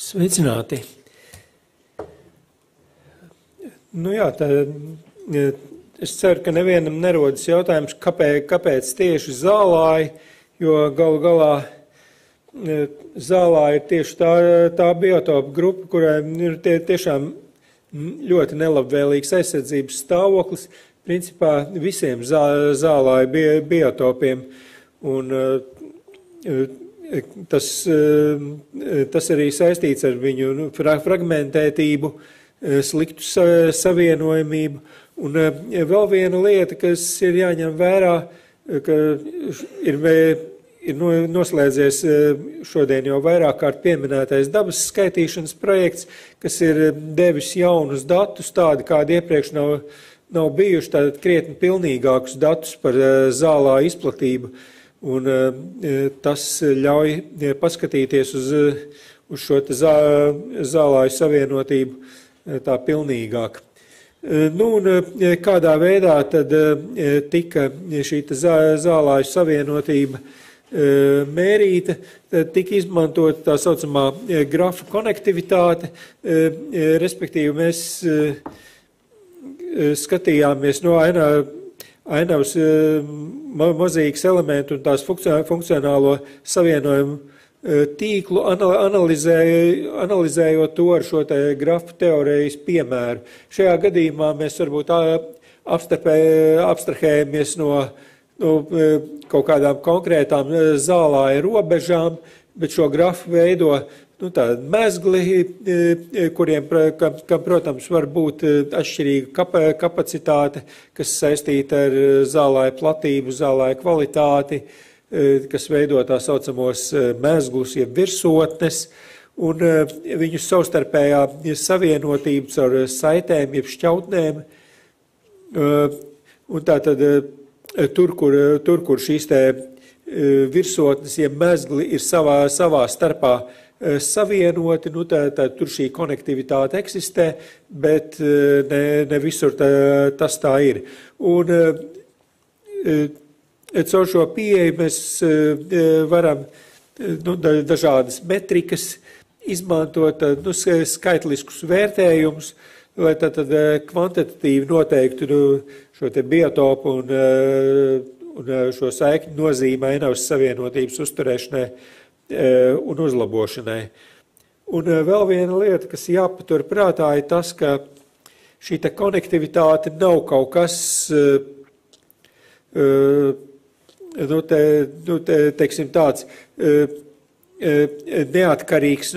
Sveicināti! Nu jā, es ceru, ka nevienam nerodas jautājums, kāpēc tieši zālāji, jo galu galā zālāji ir tieši tā biotopa grupa, kurai ir tiešām ļoti nelabvēlīgs aizsardzības stāvoklis, principā visiem zālāju biotopiem. Un tas arī saistīts ar viņu fragmentētību, sliktu savienojamību. Un vēl viena lieta, kas ir jāņem vērā, ka ir noslēdzies šodien jau vairāk kārt pieminētais dabas skaitīšanas projekts, kas ir devis jaunus datus, tādi kādi iepriekš nav bijuši, tātad krietni pilnīgākus datus par zālā izplatību. Un tas ļauj paskatīties uz šo zālāju savienotību tā pilnīgāk. Nu, un kādā veidā tad tika šī zālāju savienotība mērīta, tad tika izmantot tā saucamā grafu konektivitāte, respektīvi mēs skatījāmies no ainavas mozaīkas elementu un tās funkcionālo savienojumu tīklu, analizējot to ar šo te grafu teorijas piemēru. Šajā gadījumā mēs varbūt abstrahējamies no kaut kādām konkrētām zālāju robežām, bet šo grafu veido tādi mezgli, kam, protams, var būt atšķirīga kapacitāte, kas saistīta ar zālāju platību, zālāju kvalitāti, kas veido tā saucamos mezglus, jeb virsotnes, un viņu savstarpējā savienotību caur saitēm, jeb šķautnēm. Un tātad tur, kur šīs te virsotnes, jeb mezgli ir savā starpā savienoti, tur šī konektivitāte eksistē, bet ne visur tas tā ir. Un caur šo pieeju mēs varam dažādas metrikas izmantot, skaitliskus vērtējumus, lai tad kvantitatīvi noteiktu šo te biotopu un šo saikņu nozīmē ainavas savienotības uzturēšanai un uzlabošanai. Un vēl viena lieta, kas jāpatur prātā, ir tas, ka šī konektivitāte nav kaut kas, teiksim tāds, neatkarīgs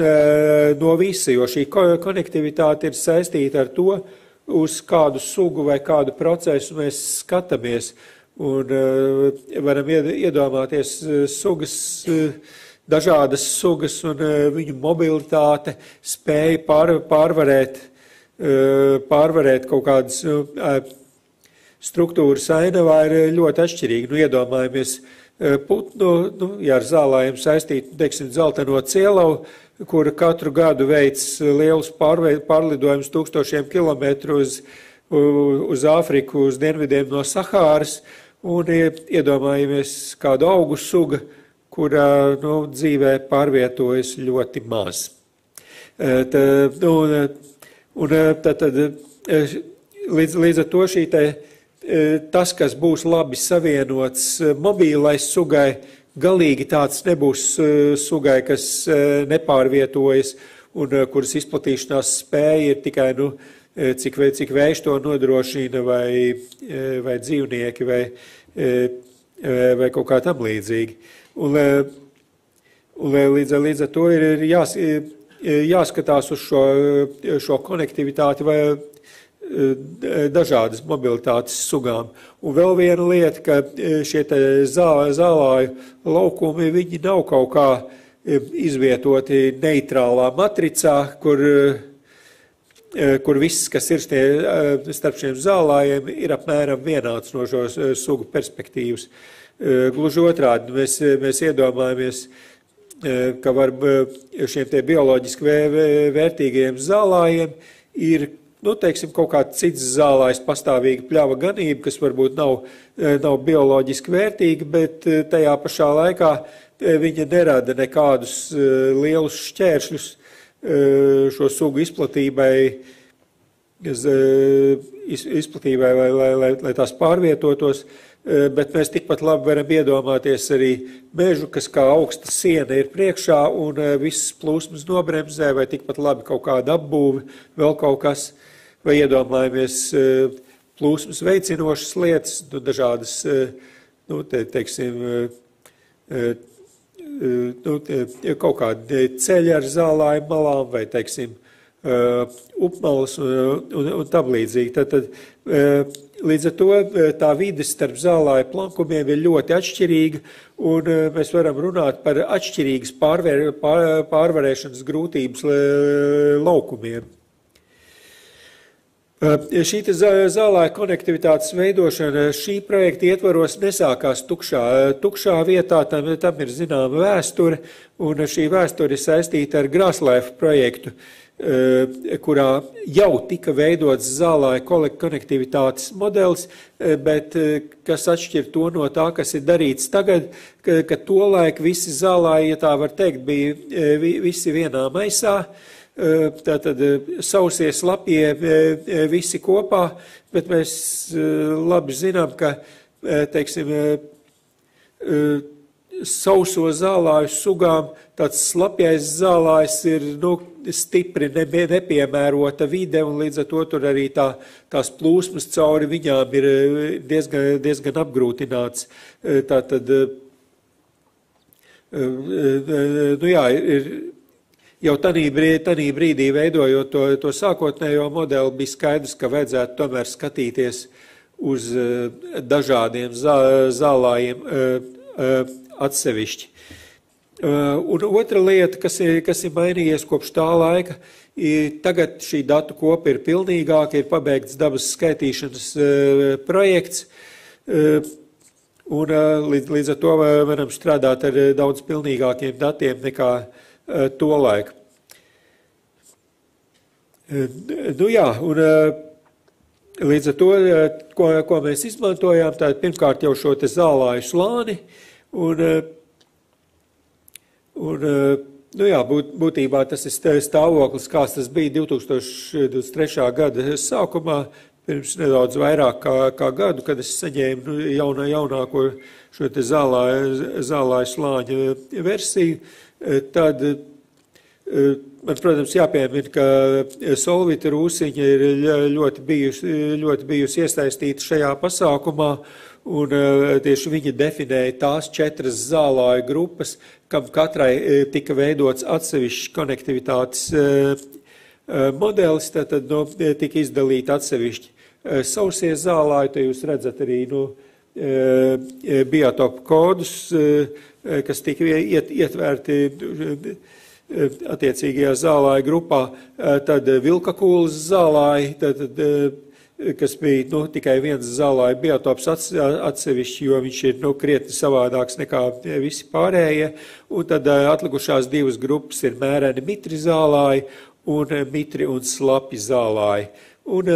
no visa, jo šī konektivitāte ir saistīta ar to, uz kādu sugu vai kādu procesu mēs skatāmies. Un varam iedomāties dažādas sugas un viņu mobilitāte, spēja pārvarēt kaut kādas struktūras ainavā ir ļoti atšķirīga. Iedomājamies putnu, ja ar zālājiem saistītu, teiksim, dzelteno cielavu, kura katru gadu veic lielus pārlidojumus 1000 kilometru uz Āfriku, uz dienvidiem no Sahāras, un iedomājamies kādu augu suga, kurā dzīvē pārvietojas ļoti maz. Līdz ar to tas, kas būs labi savienots mobīlais sugai, galīgi tāds nebūs sugai, kas nepārvietojas un kuras izplatīšanās spēja ir tikai, cik vējš to nodrošina vai dzīvnieki vai kaut kā tam līdzīgi. Un līdz ar to ir jāskatās uz šo konektivitāti vai dažādas mobilitātes sugām. Un vēl viena lieta, ka šie zālāju laukumi, viņi nav kaut kā izvietoti neitrālā matricā, kur viss, kas ir starp šiem zālājiem, ir apmēram vienāds no šo sugu perspektīvas. Gluži otrādi, mēs iedomājamies, ka var šiem tie bioloģiski vērtīgajiem zālājiem ir, teiksim, kaut kāds cits zālājs pastāvīga pļava ganība, kas varbūt nav bioloģiski vērtīga, bet tajā pašā laikā viņa nerada nekādus lielus šķēršļus šo sugu izplatībai, lai tās pārvietotos, bet mēs tikpat labi varam iedomāties arī mežu, kas kā augsta siena ir priekšā un visas plūsmas nobremzē, vai tikpat labi kaut kāda apbūve, vēl kaut kas, vai iedomājamies plūsmas veicinošas lietas, dažādas, teiksim, kaut kādi ceļi ar zālāju malām, vai, teiksim, upmalas un tam līdzīgi. Tad, līdz ar to tā vide starp zālāju plankumiem ir ļoti atšķirīga, un mēs varam runāt par atšķirīgas pārvarēšanas grūtības laukumiem. Šī zālāja konektivitātes veidošana šī projekta ietvaros nesākās tukšā vietā, tam ir zināma vēsture, un šī vēsture ir saistīta ar Grāslēfa projektu, kurā jau tika veidots zālāja konektivitātes modelis, bet kas atšķir to no tā, kas ir darīts tagad, ka tolaik visi zālāji, ja tā var teikt, bija visi vienā maisā, tātad sausie slapjie visi kopā, bet mēs labi zinām, ka, teiksim, sauso zālāju sugām tāds slapjais zālājs ir stipri nepiemērota vide, un līdz ar to tur arī tās plūsmas cauri viņām ir diezgan apgrūtināts. Tātad, ir jau tanī brīdī veidojot to sākotnējo modeli, bija skaidrs, ka vajadzētu tomēr skatīties uz dažādiem zālājiem atsevišķi. Un otra lieta, kas ir mainījies kopš tā laika, tagad šī datu kopa ir pilnīgāka, ir pabeigts dabas skaitīšanas projekts, un līdz ar to varam strādāt ar daudz pilnīgākiem datiem nekā tolaik. Un līdz ar to, ko mēs izmantojām, tā pirmkārt jau šo te zālāju slāni, būtībā tas ir stāvoklis, kāds tas bija 2023. gada sākumā, pirms nedaudz vairāk kā gadu, kad es saņēmu jaunāko šo te zālāju slāņa versiju. Tad man, protams, jāpiemina, ka Solvita Rūsiņa ir ļoti bijusi iesaistīta šajā pasākumā, un tieši viņa definēja tās 4 zālāju grupas, kam katrai tika veidots atsevišķs konektivitātes modelis, tad tika izdalīti atsevišķi sausie zālāji, te jūs redzat arī biotopu kodus, kas tika ietvērti attiecīgajā zālāju grupā, tad vilkakūlas zālāji, kas bija tikai viens zālāju biotops atsevišķi, jo viņš ir krietni savādāks nekā visi pārējie, un tad atlikušās 2 grupas ir mēreni mitri zālāji un mitri un slapi zālāji. Un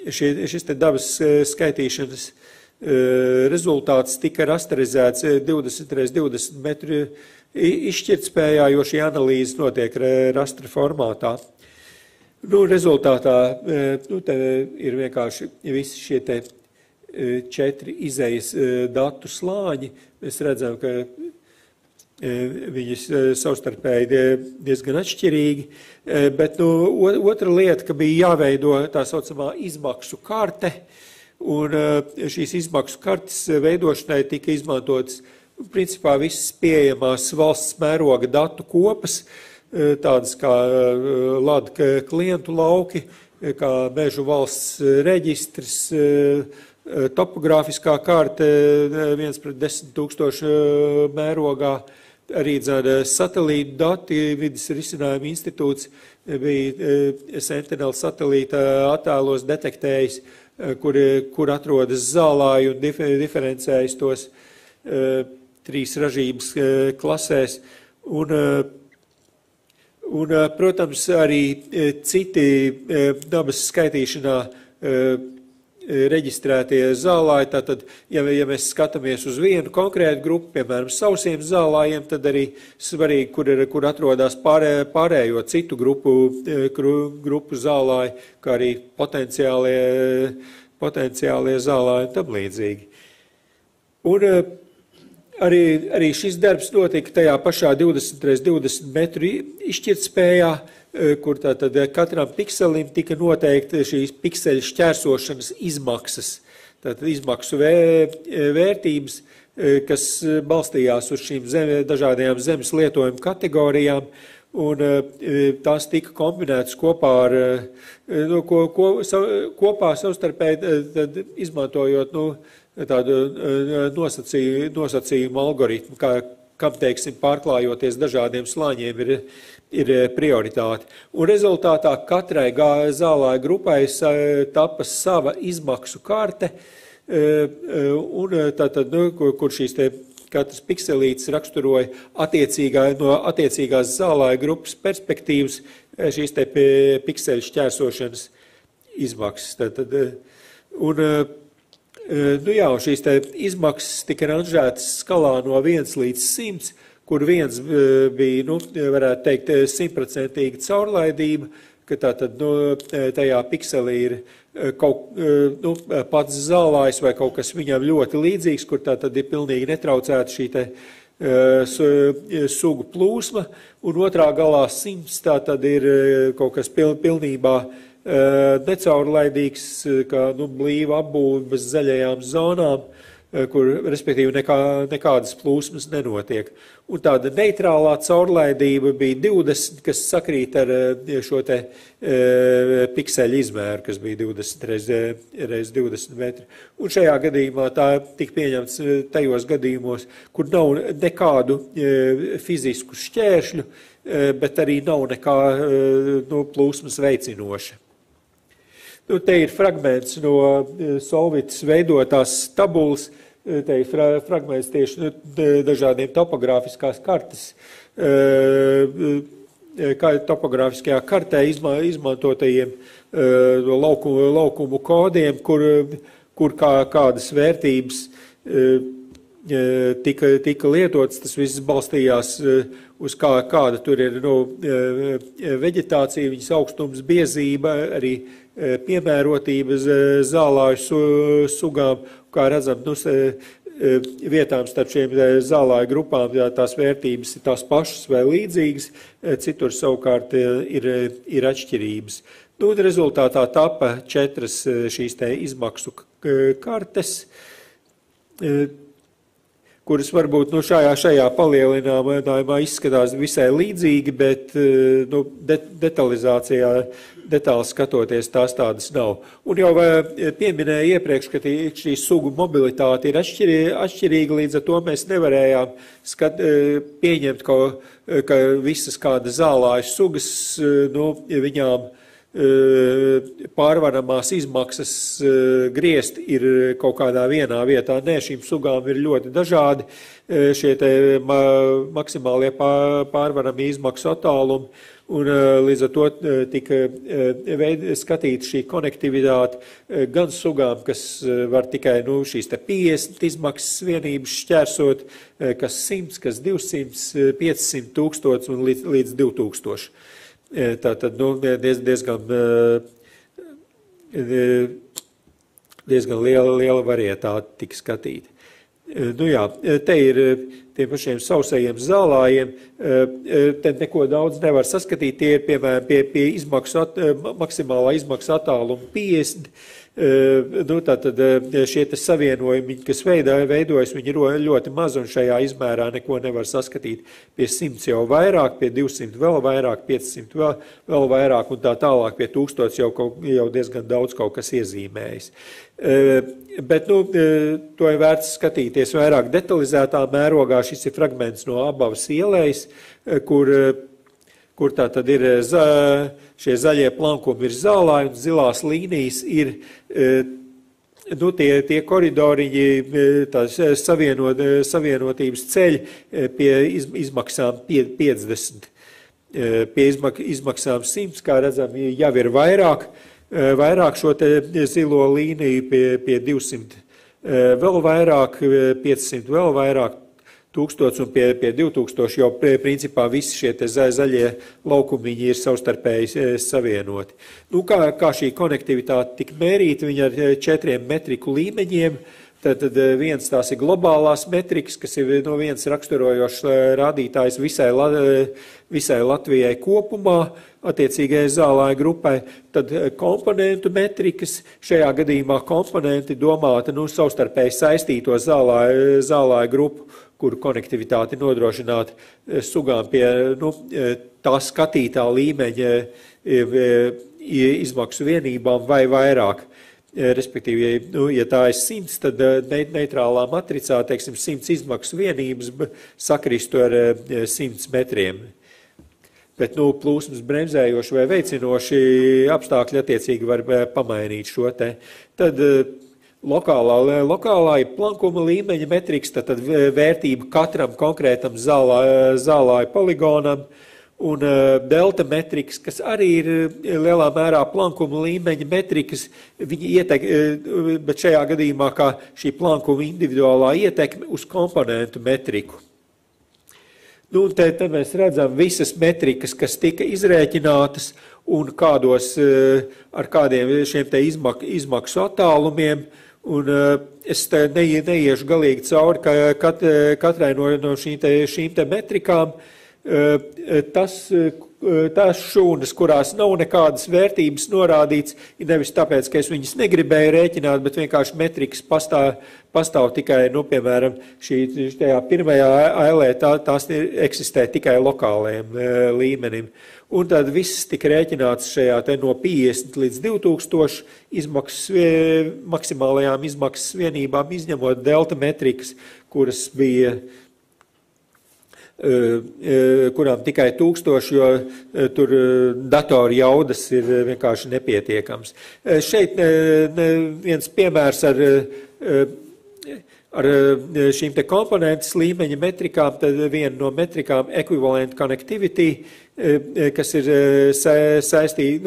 šis te dabas skaitīšanas rezultāts tika rasterizēts 20x20 metru izšķirtspējā, jo šī analīze notiek rastra formātā. Rezultātā te ir vienkārši visi šie te 4 izejas datu slāņi. Mēs redzam, ka viņi savstarpēji diezgan atšķirīgi, bet otra lieta, ka bija jāveido tā saucamā izmaksu karte, un šīs izmaksu kartes veidošanai tika izmantotas principā visas pieejamās valsts mēroga datu kopas, tādas kā LAD klientu lauki, kā mežu valsts reģistrs, topogrāfiskā karte 1/10,000 mērogā, arī satelītu dati, Vides risinājuma institūts bija Sentinel satelīta attēlos detektējis, kur atrodas zālāji un diferencējas tos 3 ražības klasēs. Un, protams, arī citi dabas skaitīšanā reģistrētie zālāji, tātad, ja mēs skatāmies uz vienu konkrētu grupu, piemēram, sausiem zālājiem, tad arī svarīgi, kur atrodas pārējo citu grupu zālāji, kā arī potenciālie zālāji un tam līdzīgi. Un arī šis darbs notika tajā pašā 20x20 metru izšķirtspējā, kur tātad katram pikselim tika noteikti šīs pikseļu šķērsošanas izmaksas, tātad izmaksu vērtības, kas balstījās uz šīm dažādajām zemes lietojuma kategorijām, un tās tika kombinētas kopā ar, kopā savstarpēji, izmantojot, tādu nosacījumu algoritmu, kam, teiksim, pārklājoties dažādiem slāņiem ir prioritāte. Un rezultātā katrai zālāju grupai tapa sava izmaksu karte, un tātad, kur šīs katrs pikselītis raksturoja no attiecīgās zālāju grupas perspektīvas šīs pikseļu šķērsošanas izmaksas. Tātad, un šīs izmaksas tika ranžētas skalā no 1 līdz 100, kur 1 bija, varētu teikt, 100% caurlaidība, ka tātad, tajā pikselī ir pats zālājs vai kaut kas viņam ļoti līdzīgs, kur tātad ir pilnīgi netraucēta šī sugu plūsma, un otrā galā 100 tātad ir kaut kas pilnībā necaurlaidīgs, kā blīva apbūve bez zaļajām zonām, kur, respektīvi, nekādas plūsmas nenotiek. Un tāda neitrālā caurlaidība bija 20, kas sakrīt ar šo pikseļu izmēru, kas bija 20 reiz 20 metri. Un šajā gadījumā tā tika pieņemts tajos gadījumos, kur nav nekādu fizisku šķēršļu, bet arī nav nekā plūsmas veicinoša. Te ir fragments no Solvitas veidotās tabulas, te ir fragments tieši dažādiem topogrāfiskās kartes, topogrāfiskajā kartē izmantotajiem laukumu kodiem, kur kādas vērtības tika lietotas, tas viss balstījās uz kāda tur ir veģetācija, viņas augstums, biezība, arī piemērotība zālāju sugām, kā redzam, vietām starp šiem zālāju grupām tās vērtības ir tās pašas vai līdzīgas, citur savukārt ir atšķirības. Rezultātā tapa 4 šīs izmaksu kartes, kuras varbūt šajā palielinājumā izskatās visai līdzīgi, bet detāli skatoties tās tādas nav. Un jau pieminēju iepriekš, ka šī sugu mobilitāte ir atšķirīga, līdz ar to mēs nevarējām pieņemt, ka visas kāda zālāju sugas, viņām pārvaramās izmaksas griezt ir kaut kādā vienā vietā. Nē, šīm sugām ir ļoti dažādi šie maksimālie pārvarami izmaksu attālumi, un līdz ar to tika skatīta šī konektivitāte gan sugām, kas var tikai šīs 50 izmaksas vienības šķērsot, kas 100, kas 200, 500 tūkstoši un līdz 2000. Tātad diezgan liela varietāte tika skatīta. Te ir tiem pašiem sausajiem zālājiem, te neko daudz nevar saskatīt, tie ir piemēram pie maksimālā izmaksu attāluma 50. Tātad šie savienojumi, kas veidojas, viņi ir ļoti maz, un šajā izmērā neko nevar saskatīt. Pie 100 jau vairāk, pie 200 vēl vairāk, 500 vēl vairāk, un tā tālāk pie 1000 jau diezgan daudz kaut kas iezīmējas. Bet to ir vērts skatīties vairāk detalizētā mērogā. Šis ir fragments no Abavas ielejas, kur tā tad ir šie zaļie plankumi ir zālāji un zilās līnijas ir tie koridoriņi, tās savienotības ceļi pie izmaksām 50. Pie izmaksām 100, kā redzam, jau ir vairāk vairāk šo te zilo līniju pie 200 vēl vairāk, 500 vēl vairāk, 1000 un pie 2000 jau principā visi šie te zaļie laukumiņi ir savstarpēji savienoti. Nu, kā šī konektivitāte tika mērīta, viņa ar 4 metriku līmeņiem. Tad viens tās ir globālās metrikas, kas ir no viens raksturojošs rādītājs visai Latvijai kopumā, attiecīgajai zālāju grupai. Tad komponentu metrikas, šajā gadījumā komponenti domāta savstarpēji saistīto zālāju grupu, kuru konektivitāti nodrošināt sugām pie tā skatītā līmeņa izmaksu vienībām vai vairāk. Respektīvi, ja tā ir 100, tad neitrālā matricā, teiksim, 100 izmaksu vienības sakristu ar 100 metriem. Bet, plūsmas bremzējoši vai veicinoši apstākļi attiecīgi var pamainīt šo te. Tad lokālā ir plankuma līmeņa metriks, tad vērtība katram konkrētam zālāju poligonam, un delta metrikas, kas arī ir lielā mērā plankuma līmeņa metrikas, bet šajā gadījumā kā šī plankuma individuālā ietekme uz komponentu metriku. Te mēs redzam visas metrikas, kas tika izrēķinātas un ar kādiem šiem te izmaksu attālumiem, un es te neiešu galīgi cauri katrai no šīm te metrikām. Tās šūnas, kurās nav nekādas vērtības norādīts, ir nevis tāpēc, ka es viņas negribēju rēķināt, bet vienkārši metrikas pastāv tikai, piemēram, šajā pirmajā ailē, tās eksistē tikai lokālajiem līmenim. Un tad viss tika rēķināts šajā te no 50 līdz 2000 maksimālajām izmaksas vienībām, izņemot delta metrikas, kuras bija kurām tikai 1000, jo tur datoru jaudas ir vienkārši nepietiekams. Šeit viens piemērs ar šīm te komponentes līmeņa metrikām, tad viena no metrikām equivalent connectivity, kas ir saistīta,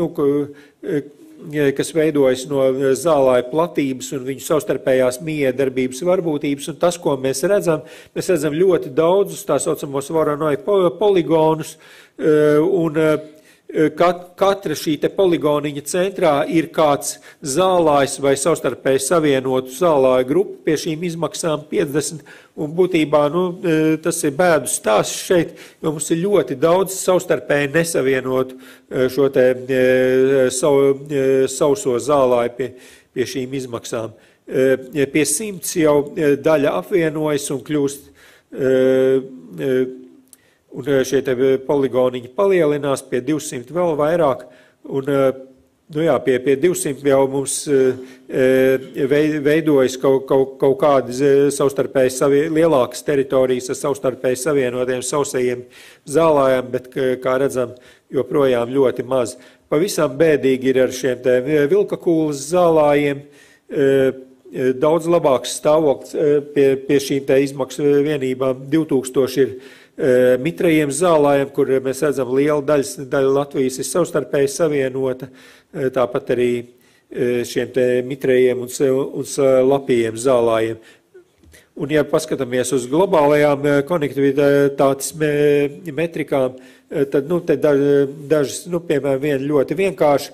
kas veidojas no zālāju platības un viņu savstarpējās miedarbības varbūtības, un tas, ko mēs redzam ļoti daudzus tā saucamos Voronoi poligonus, un katra šī te poligoniņa centrā ir kāds zālājs vai savstarpēji savienotu zālāju grupu pie šīm izmaksām 50, un būtībā, tas ir bēdu stāsts šeit, jo mums ir ļoti daudz savstarpēji nesavienotu šo te sauso zālāju pie šīm izmaksām. Pie 100 jau daļa apvienojas un kļūst un šie te poligoniņi palielinās, pie 200 vēl vairāk, un pie 200 jau mums veidojas kaut kādi savstarpēji lielākas teritorijas ar savstarpēji savienotiem sausajiem zālājiem, bet, kā redzam, joprojām ļoti maz. Pavisam bēdīgi ir ar šiem te vilkakūles zālājiem, daudz labāks stāvoklis pie šīm te izmaksu vienībām 2000 ir mitrajiem zālājiem, kur mēs redzam liela daļa Latvijas ir savstarpēji savienota, tāpat arī šiem te mitrajiem un lapījiem zālājiem. Un ja paskatāmies uz globālajām konektivitātes metrikām, tad te dažas, piemēram, viena ļoti vienkārši,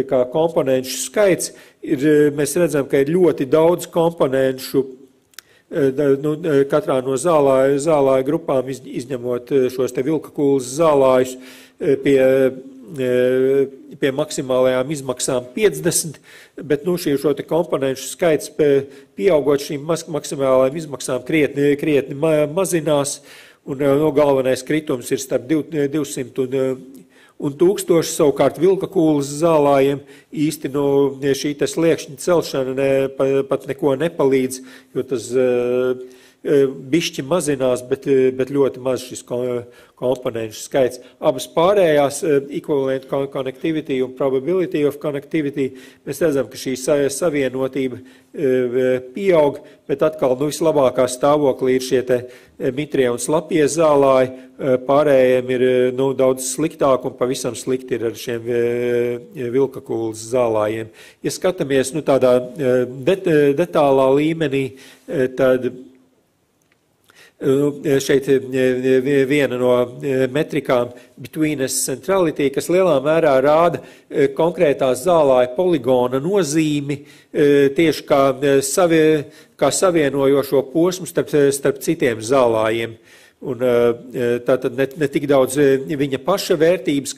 kā komponenšu skaits, mēs redzam, ka ir ļoti daudz komponenšu katrā no zālāju grupām, izņemot šos te vilkakūles zālājus pie maksimālajām izmaksām 50, bet šo te komponenšu skaits pieaugot šīm maksimālajām izmaksām krietni mazinās, un galvenais kritums ir starp 200 un 1000, savukārt vilkakūles zālājiem īsti šī te sliekšņa celšana pat neko nepalīdz, jo tas bišķi mazinās, bet ļoti maz šis komponentu skaits. Abas pārējās equivalent connectivity un probability of connectivity, mēs redzam, ka šī savienotība pieaug, bet atkal vislabākā stāvoklī ir šie te mitrie un slapie zālāji, pārējiem ir daudz sliktāk un pavisam slikti ir ar šiem vilkakūles zālājiem. Ja skatāmies tādā detālā līmenī, tad šeit viena no metrikām betweenness centrality, kas lielā mērā rāda konkrētā zālāja poligona nozīmi tieši kā savienojošo posmu starp citiem zālājiem. Un tātad ne tik daudz viņa paša vērtības,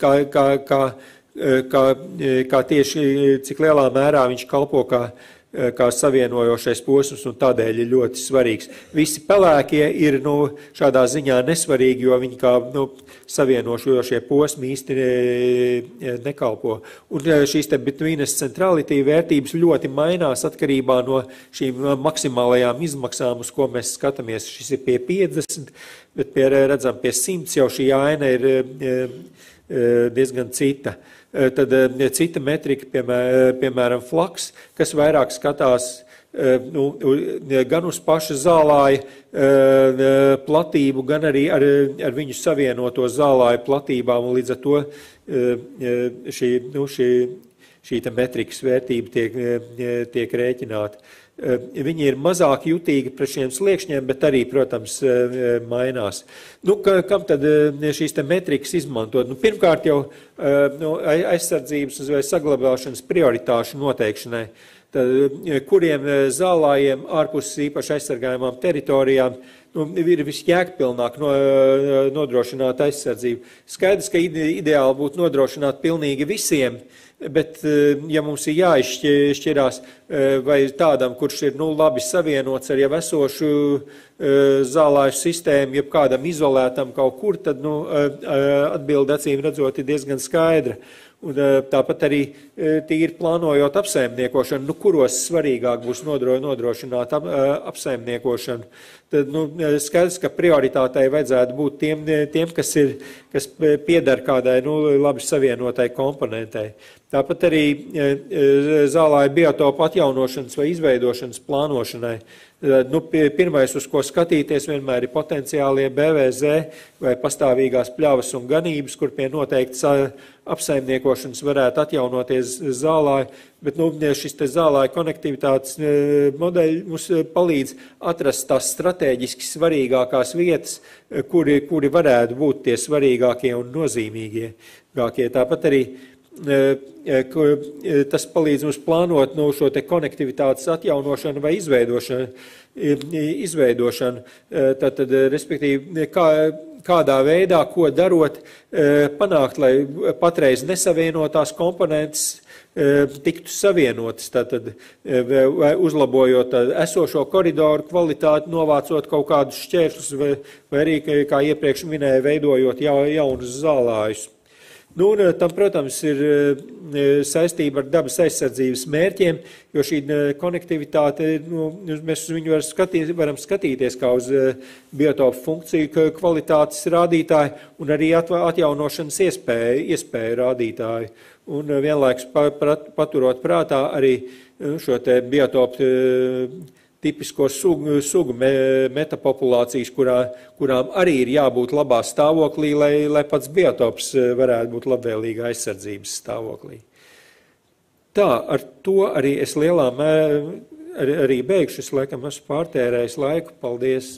kā tieši cik lielā mērā viņš kalpo kā savienojošais posms, un tādēļ ir ļoti svarīgs. Visi pelēkie ir šādā ziņā nesvarīgi, jo viņi kā savienojošie posmi īsti nekalpo. Un šīs te betweenness centrality vērtības ļoti mainās atkarībā no šīm maksimālajām izmaksām, uz ko mēs skatāmies. Šis ir pie 50, bet redzam pie 100 jau šī aina ir diezgan cita. Tad cita metrika, piemēram, flaks, kas vairāk skatās gan uz paša zālāja platību, gan arī ar viņu savienoto zālāju platībām, un līdz ar to šī metrikas vērtība tiek rēķināta. Viņi ir mazāk jutīgi pret šiem sliekšņiem, bet arī, protams, mainās. Kam tad šīs te metrikas izmantot? Pirmkārt jau aizsardzības vai saglabāšanas prioritāšu noteikšanai, kuriem zālājiem ārpus īpaši aizsargājumām teritorijām ir visjēgpilnāk nodrošināt aizsardzību. Skaidrs, ka ideāli būtu nodrošināt pilnīgi visiem, bet, ja mums ir jāizšķirās vai tādam, kurš ir labi savienots ar jau esošu zālāju sistēmu, jeb kādam izolētam kaut kur, tad atbilde acīm redzot ir diezgan skaidra. Un tāpat arī tīri plānojot apsaimniekošanu, kuros svarīgāk būs nodrošināt apsaimniekošanu. Tad skaidrs, ka prioritātei vajadzētu būt tiem kas pieder kādai labi savienotai komponentei. Tāpat arī zālāju biotopu atjaunošanas vai izveidošanas plānošanai. Pirmais, uz ko skatīties, vienmēr ir potenciālie BVZ vai pastāvīgās pļavas un ganības, kur pie noteiktas apsaimniekošanas varētu atjaunoties zālāji, bet šis te zālāju konektivitātes modeļi mums palīdz atrast tās strateģiski svarīgākās vietas, kuri varētu būt tie svarīgākie un nozīmīgākie. Tāpat arī tas palīdz mums plānot šo te konektivitātes atjaunošanu vai izveidošanu. Tātad, respektīvi, kādā veidā, ko darot, panākt, lai patreiz nesavienotās komponentes tiktu savienotas, tātad uzlabojot esošo koridoru kvalitāti, novācot kaut kādus šķēršļus vai arī, kā iepriekš minēju, veidojot jaunus zālājus. Tam, protams, ir saistība ar dabas aizsardzības mērķiem, jo šī konektivitāte, mēs uz viņu varam skatīties kā uz biotopu funkciju kvalitātes rādītāju un arī atjaunošanas iespēju rādītāju. Un vienlaikus paturot prātā arī šo te biotopu tipisko sugu metapopulācijas, kurām arī ir jābūt labā stāvoklī, lai pats biotops varētu būt labvēlīga aizsardzības stāvoklī. Tā, ar to arī es lielā mērā arī beigšu. Es laikam esmu pārtērējis laiku. Paldies!